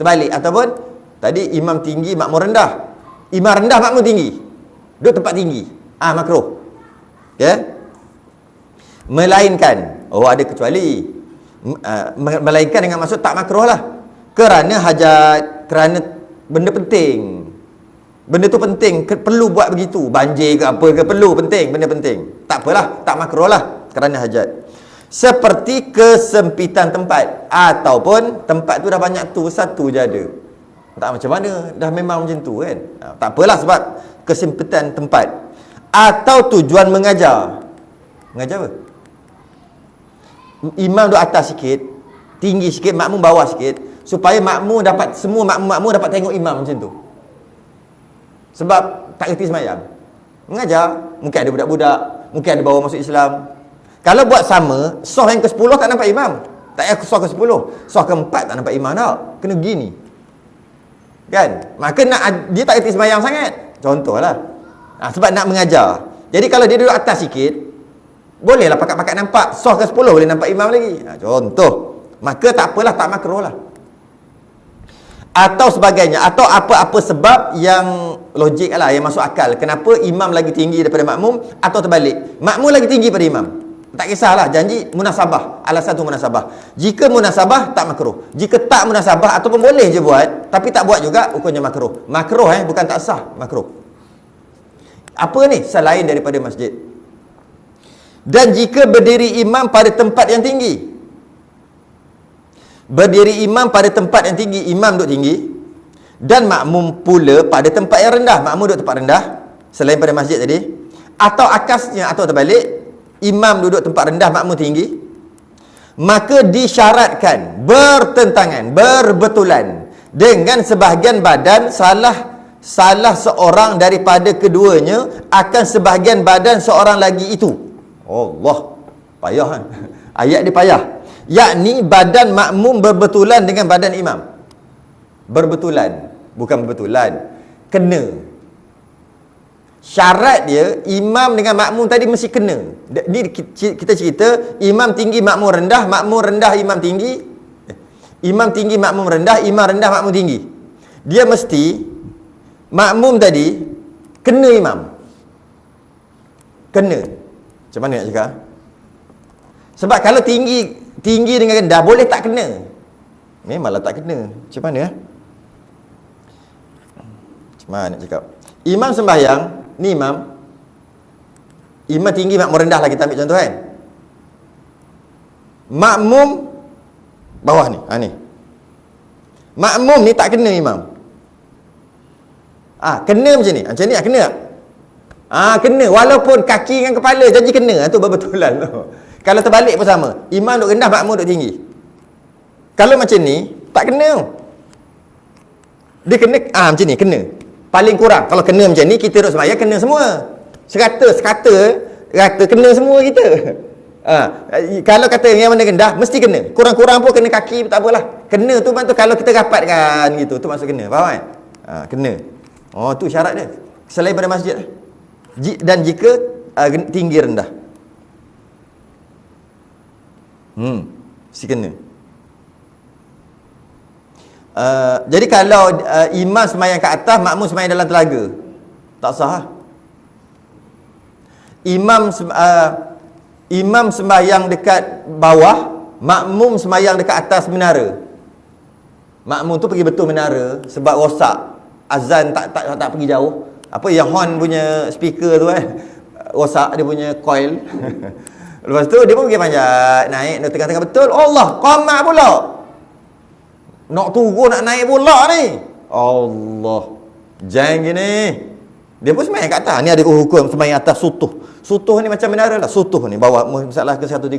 S1: Terbalik. Ataupun tadi imam tinggi, makmum rendah. Imam rendah, makmum tinggi. Duduk tempat tinggi. Makruh. Okay? Melainkan. Ada kecuali. Melainkan dengan maksud tak makruh lah. Kerana hajat, kerana benda penting. Benda tu penting, perlu buat begitu. Banjir ke apa ke, perlu, penting, benda penting. Tak apalah, tak makruh lah. Kerana hajat. Seperti kesempitan tempat. Ataupun tempat tu dah banyak tu, satu je ada. Tak macam mana, dah memang macam tu kan. Tak apalah sebab kesempitan tempat. Atau tujuan mengajar. Mengajar apa? Imam duduk atas sikit, tinggi sikit, makmum bawah sikit, supaya makmum dapat, semua makmum dapat tengok imam macam tu. Sebab tak kerti semayang. Mengajar, mungkin ada budak-budak, mungkin ada bawa masuk Islam. Kalau buat sama, soft yang ke-10 tak nampak imam. Tak payah soft ke-10, soft ke-4 tak nampak imam tak. Kena gini. Kan? Maka dia tak kerti semayang sangat. Contohlah. Sebab nak mengajar. Jadi kalau dia duduk atas sikit, bolehlah pakat-pakat nampak. Soh ke 10 boleh nampak imam lagi. Contoh. Maka tak apalah, tak makruh lah. Atau sebagainya. Atau apa-apa sebab yang logik lah, yang masuk akal. Kenapa imam lagi tinggi daripada makmum, atau terbalik. Makmum lagi tinggi daripada imam. Tak kisahlah, janji munasabah. Alasan tu munasabah. Jika munasabah, tak makruh. Jika tak munasabah, ataupun boleh je buat, tapi tak buat juga, hukumnya makruh. Makruh bukan tak sah, makruh. Apa ni? Selain daripada masjid. Dan jika berdiri imam pada tempat yang tinggi, berdiri imam pada tempat yang tinggi, imam duduk tinggi, dan makmum pula pada tempat yang rendah, makmum duduk tempat rendah selain pada masjid tadi, atau akasnya, atau terbalik, imam duduk tempat rendah, makmum tinggi, maka disyaratkan bertentangan, berbetulan dengan sebahagian badan salah seorang daripada keduanya akan sebahagian badan seorang lagi itu. Allah, payah kan? Ayat dia payah. Yakni badan makmum berbetulan dengan badan imam. Berbetulan, bukan berbetulan, kena. Syarat dia imam dengan makmum tadi mesti kena. Ni kita cerita imam tinggi makmum rendah imam tinggi, imam tinggi makmum rendah, imam rendah makmum tinggi. Dia mesti makmum tadi kena imam. Kena. Macam mana nak cakap? Sebab kalau tinggi dengan rendah boleh tak kena. Memanglah tak kena. Macam mana? Macam mana nak cakap? Imam sembahyang, ni imam tinggi makmum rendah lah, kita ambil contoh kan. Makmum bawah ni, ni. Makmum ni tak kena imam. Kena macam ni. Macam ni kena tak? Kena walaupun kaki dengan kepala janji kena. Tu berbetulan tu. Kalau terbalik pun sama. Imam duk rendah, makmum duk tinggi. Kalau macam ni tak kena. Dia kena macam ni kena. Paling kurang kalau kena macam ni kita duk sembahyang kena semua. Sekata kena semua kita. Kalau kata yang mana rendah mesti kena. Kurang-kurang pun kena kaki tak apalah. Kena tu maksud kalau kita rapatkan gitu, tu maksud kena. Faham kan? Kena. Tu syarat dia. Selain pada masjid lah. Dan jika tinggi rendah. Mesti kena. Jadi kalau imam sembahyang kat atas, makmum sembahyang dalam telaga, tak sah lah. Imam sembahyang dekat bawah, makmum sembahyang dekat atas menara. Makmum tu pergi betul menara sebab rosak. Azan tak pergi jauh. Apa yang horn punya speaker tu kan, rosak dia punya coil. Lepas tu dia pun pergi panjat, naik dia tengah-tengah betul. Allah, qamat pula. Nak turun nak naik pula ni. Allah. Jangan gini. Dia pun sembahyang kat atas. Ni ada hukum sembahyang atas sutuh. Sutuh ni macam menara lah. Sutuh ni bawah masalah ke 138.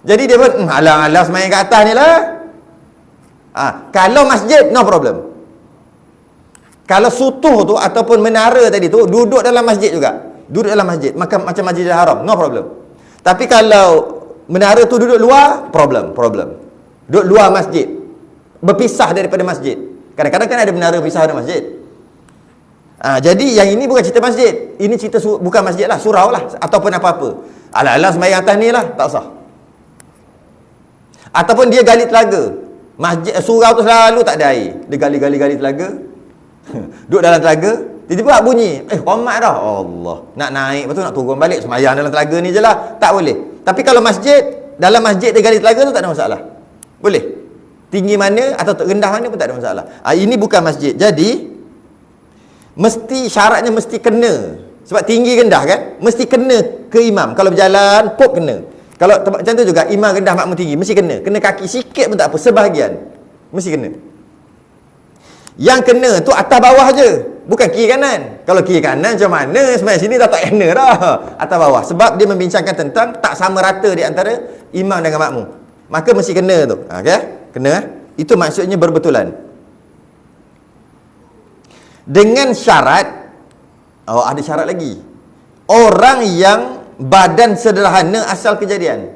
S1: Jadi dia pun alang-alang sembahyang kat atas ni lah. Kalau masjid no problem. Kalau sutuh tu ataupun menara tadi tu duduk dalam masjid juga. Duduk dalam masjid macam Masjidil Haram, no problem. Tapi kalau menara tu duduk luar, problem. Duduk luar masjid, berpisah daripada masjid. Kadang-kadang kan ada menara berpisah dari masjid. Jadi yang ini bukan cerita masjid. Ini cerita bukan masjid lah, surau lah ataupun apa-apa. Alang-alang sembahyang atas ni lah, tak usah. Ataupun dia gali telaga. Masjid surau tu selalu tak ada air. Dia gali telaga. Duduk dalam telaga, tiba-tiba bunyi, qomat dah. Allah. Nak naik, lepas tu nak turun balik, sembahyang dalam telaga ni je lah. Tak boleh. Tapi kalau masjid, dalam masjid dia gali telaga tu tak ada masalah. Boleh. Tinggi mana atau rendah mana pun tak ada masalah. Ini bukan masjid. Jadi mesti syaratnya mesti kena. Sebab tinggi rendah kan, mesti kena ke imam. Kalau berjalan pop kena. Kalau macam tu juga imam rendah makmum tinggi mesti kena. Kena kaki sikit pun tak apa, sebahagian. Mesti kena. Yang kena tu atas bawah je, bukan kiri kanan. Kalau kiri kanan macam mana sebenarnya sini dah tak kena dah. Atas bawah. Sebab dia membincangkan tentang tak sama rata di antara imam dengan makmum. Maka mesti kena tu. Okey? Kena. Itu maksudnya berbetulan. Dengan syarat, ada syarat lagi. Orang yang badan sederhana asal kejadian.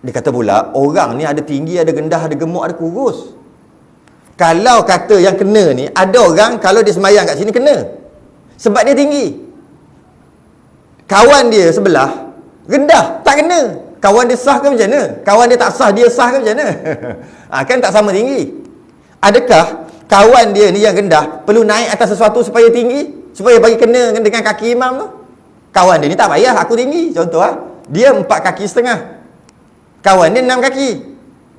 S1: Dia kata pula, orang ni ada tinggi, ada rendah, ada gemuk, ada kurus. Kalau kata yang kena ni, ada orang kalau dia sembahyang kat sini kena. Sebab dia tinggi. Kawan dia sebelah rendah, tak kena. Kawan dia sah ke macam mana? Kawan dia tak sah, dia sah ke macam mana? Kan tak sama tinggi. Adakah kawan dia ni yang rendah perlu naik atas sesuatu supaya tinggi? Supaya bagi kena dengan kaki imam tu? Kawan dia ni tak payah, aku tinggi. Contoh dia 4 kaki setengah. Kawan dia 6 kaki.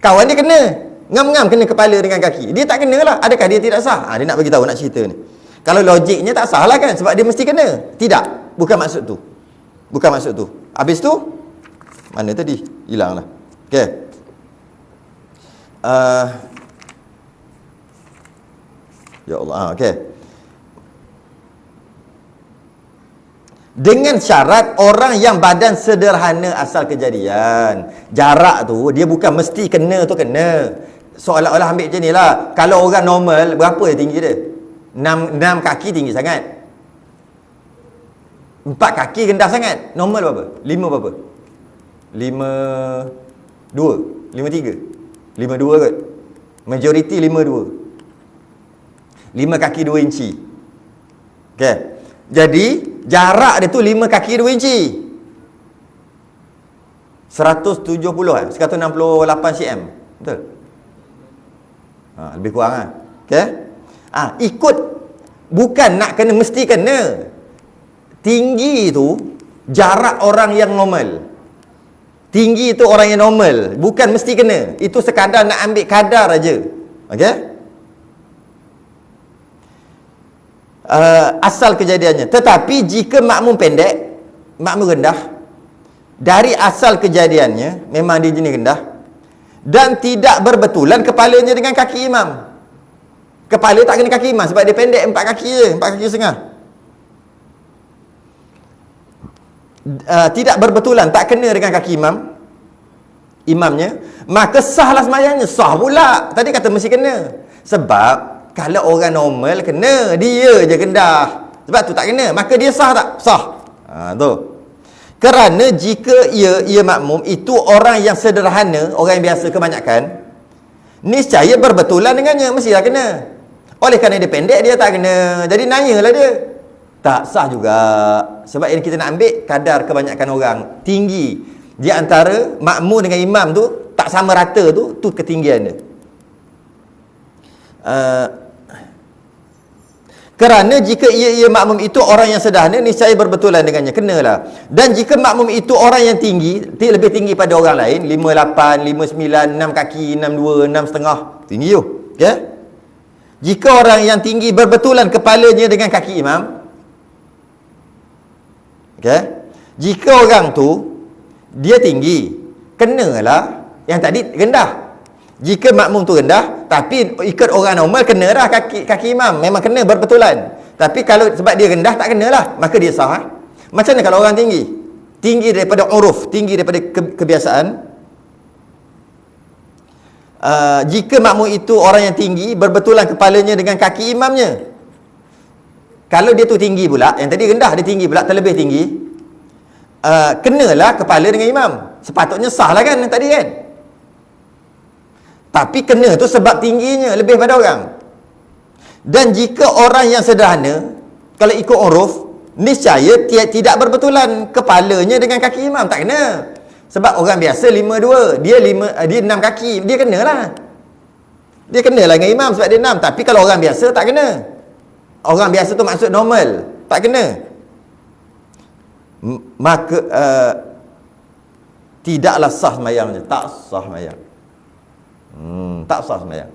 S1: Kawan dia kena. Ngam-ngam kena kepala dengan kaki. Dia tak kena lah. Adakah dia tidak sah? Dia nak bagi tahu, nak cerita ni. Kalau logiknya tak sah lah kan, sebab dia mesti kena. Tidak. Bukan maksud tu. Bukan maksud tu. Habis tu, mana tadi? Hilang lah. Okay. Ya Allah. Okay. Dengan syarat orang yang badan sederhana asal kejadian. Jarak tu dia bukan mesti kena tu kena. Seolah-olah ambil macam ni lah. Kalau orang normal, berapa tinggi dia? 6 kaki tinggi sangat. 4 kaki rendah sangat. Normal berapa? 5 berapa? 5 2, 5 3, 5 2 kot. Majoriti 5 2. 5 kaki 2 inci. Okay. Jadi jarak dia tu 5 kaki 2 inci. 170 kan? 168 cm. Betul? Lebih kurang lah. Okay? Ikut. Bukan nak kena, mesti kena. Tinggi tu jarak orang yang normal. Tinggi tu orang yang normal. Bukan mesti kena. Itu sekadar nak ambil kadar aja. Okay? Asal kejadiannya. Tetapi jika makmum pendek, makmum rendah, dari asal kejadiannya memang dia jenis rendah dan tidak berbetulan kepalanya dengan kaki imam. Kepala tak kena kaki imam sebab dia pendek 4 kaki je, 4 kaki setengah. Tidak berbetulan, tak kena dengan kaki imamnya, maka sahlah sembahyangnya. Sah pula. Tadi kata mesti kena. Sebab kalau orang normal kena, dia je rendah. Sebab tu tak kena, maka dia sah tak? Sah. Tu. Kerana jika ia makmum itu orang yang sederhana, orang yang biasa kebanyakan, niscaya berbetulan dengannya, mestilah kena. Oleh kerana dia pendek, dia tak kena. Jadi nanyalah dia. Tak sah juga. Sebab yang kita nak ambil kadar kebanyakan orang. Tinggi di antara makmum dengan imam tu tak sama rata tu ketinggian dia. Kerana jika ia makmum itu orang yang sederhana, niscaya berbetulan dengannya, kenalah. Dan jika makmum itu orang yang tinggi, lebih tinggi pada orang lain, 5'8", 5'9", 6 kaki, 6'2", 6,5, tinggi tu. Okay? Jika orang yang tinggi berbetulan kepalanya dengan kaki imam, okay? Jika orang tu dia tinggi, kenalah yang tadi rendah. Jika makmum tu rendah, tapi ikut orang normal, kena dah kaki imam. Memang kena berbetulan. Tapi kalau sebab dia rendah, tak kenalah. Maka dia sah. Macam mana kalau orang tinggi? Tinggi daripada uruf, tinggi daripada kebiasaan. Jika makmum itu orang yang tinggi, berbetulan kepalanya dengan kaki imamnya. Kalau dia tu tinggi pula, yang tadi rendah, dia tinggi pula, terlebih tinggi, kenalah kepala dengan imam. Sepatutnya sah lah kan, yang tadi kan. Tapi kena tu sebab tingginya lebih pada orang. Dan jika orang yang sederhana, kalau ikut uruf, niscaya tidak berbetulan kepalanya dengan kaki imam, tak kena. Sebab orang biasa 5'2", dia 6 kaki, dia kenalah. Dia kenalah dengan imam sebab dia 6. Tapi kalau orang biasa tak kena. Orang biasa tu maksud normal, tak kena. Maka tidaklah sah sembahyangnya, tak sah sembahyang. Tak sah sembahyang.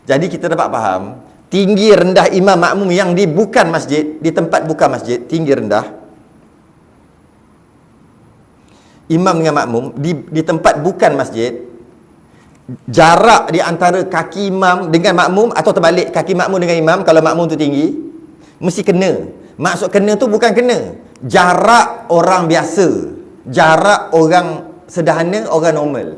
S1: Jadi kita dapat faham, tinggi rendah imam makmum yang di bukan masjid, di tempat bukan masjid, tinggi rendah imam dengan makmum di tempat bukan masjid, jarak di antara kaki imam dengan makmum atau terbalik, kaki makmum dengan imam, kalau makmum tu tinggi, mesti kena. Maksud kena tu bukan kena jarak orang biasa, jarak orang sederhana, orang normal.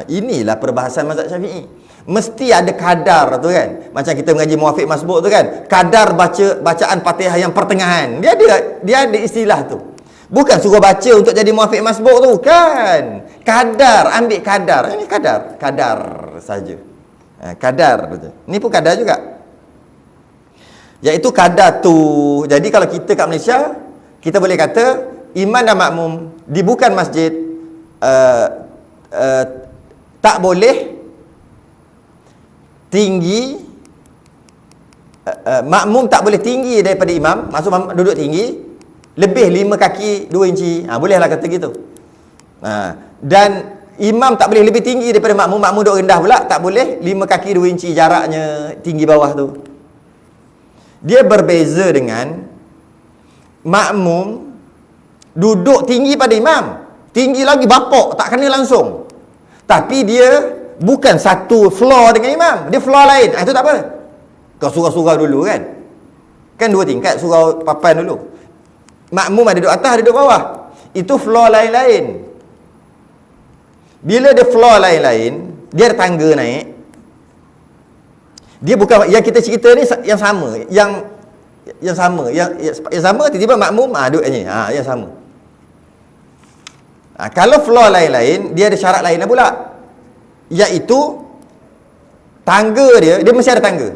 S1: Inilah perbahasan mazhab Syafi'i. Mesti ada kadar tu kan. Macam kita mengaji muwafiq masbuk tu kan. Kadar bacaan Fatihah yang pertengahan. Dia ada istilah tu. Bukan suruh baca untuk jadi muwafiq masbuk tu, kan. Kadar, ambil kadar. Ini kadar saja. Kadar betul. Ni pun kadar juga. Iaitu kadar tu. Jadi kalau kita kat Malaysia, kita boleh kata imam dan makmum di bukan masjid tak boleh tinggi, makmum tak boleh tinggi daripada imam, maksud duduk tinggi lebih 5 kaki 2 inci. Bolehlah kata gitu. Dan imam tak boleh lebih tinggi daripada makmum, makmum duduk rendah pula tak boleh 5 kaki 2 inci jaraknya tinggi bawah tu. Dia berbeza dengan makmum duduk tinggi pada imam, tinggi lagi bapok, tak kena langsung. Tapi dia bukan satu floor dengan imam, dia floor lain. Itu tak apa. Kau surau-surau dulu kan. Kan 2 tingkat surau papan dulu. makmum ada duduk atas, ada duduk bawah. Itu floor lain-lain. Bila dia floor lain-lain, dia ada tangga naik. Dia bukan yang kita cerita ni yang sama, yang sama, yang sama tiba-tiba makmum duduk ni. Yang sama. Kalau floor lain-lain, dia ada syarat lain pula. Iaitu tangga dia mesti ada tangga.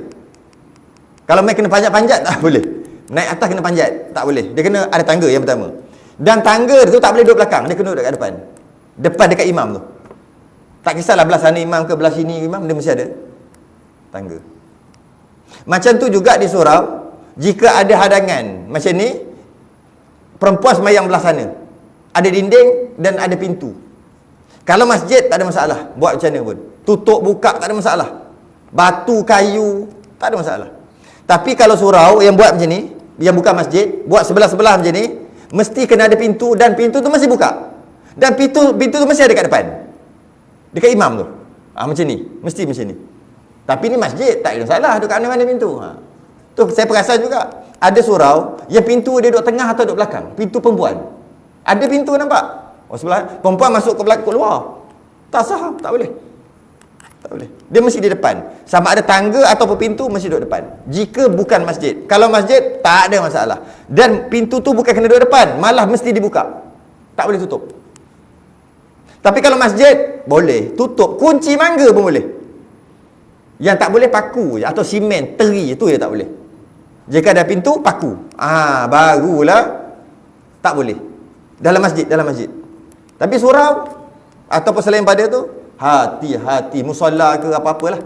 S1: Kalau main kena panjat-panjat tak boleh. Naik atas kena panjat, tak boleh. Dia kena ada tangga yang pertama. Dan tangga tu tak boleh duduk belakang, dia kena duduk kat depan. Depan dekat imam tu. Tak kisahlah belah sana imam ke belah sini imam, dia mesti ada tangga. Macam tu juga di surau, jika ada hadangan macam ni, perempuan sembahyang belah sana, ada dinding dan ada pintu. Kalau masjid tak ada masalah, buat macam mana pun, tutup buka tak ada masalah, batu kayu tak ada masalah. Tapi kalau surau yang buat macam ni, yang bukan masjid, buat sebelah-sebelah macam ni, mesti kena ada pintu, dan pintu tu mesti buka, dan pintu tu mesti ada kat depan, dekat imam tu. Macam ni, mesti macam ni. Tapi ni masjid, tak ada masalah duduk kat mana-mana pintu. Tu saya perasan juga, ada surau yang pintu dia duduk tengah atau duduk belakang, pintu perempuan. Ada pintu nampak, sebelah perempuan masuk ke belakang, keluar, tak sah, tak boleh. Tak boleh. Dia mesti di depan. Sama ada tangga ataupun pintu mesti duduk depan. Jika bukan masjid. Kalau masjid tak ada masalah. Dan pintu tu bukan kena duduk depan, malah mesti dibuka. Tak boleh tutup. Tapi kalau masjid boleh tutup, kunci mangga pun boleh. Yang tak boleh paku atau simen, teri, itu je tak boleh. Jika ada pintu, paku. Barulah tak boleh. Dalam masjid. Tapi surau ataupun selain pada tu, hati-hati, musalla ke apa-apalah,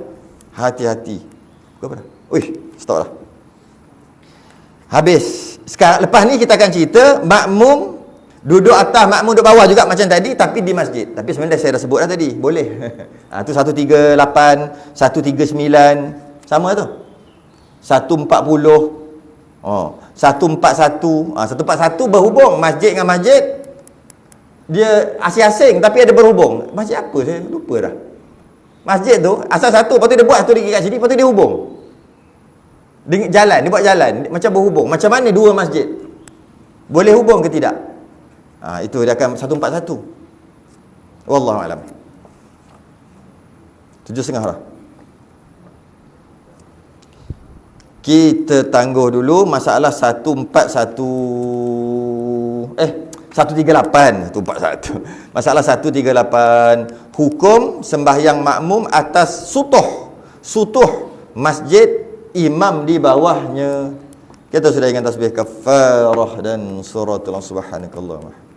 S1: hati-hati. Apa dah? Stop lah. Habis. Sekarang lepas ni kita akan cerita makmum duduk atas, makmum duduk bawah juga macam tadi, tapi di masjid. Tapi sebenarnya saya dah sebut dah tadi, boleh. Tu 138, 139, sama tu. 140. 141. 141 berhubung masjid dengan masjid. Dia asing-asing tapi ada berhubung. Masjid apa saya lupa dah. Masjid tu asal satu, lepas tu dia buat satu lagi kat sini, lepas tu dia hubung. Dia jalan, dia buat jalan macam berhubung. Macam mana dua masjid boleh hubung ke tidak? Itu dia akan 141. Wallahu alam. 7.30 dah. Kita tangguh dulu masalah 138. Masalah 138. Hukum sembahyang makmum atas sutuh masjid, imam di bawahnya. Kita sudah ingat tasbih kafarah dan suratul subhanakallahumma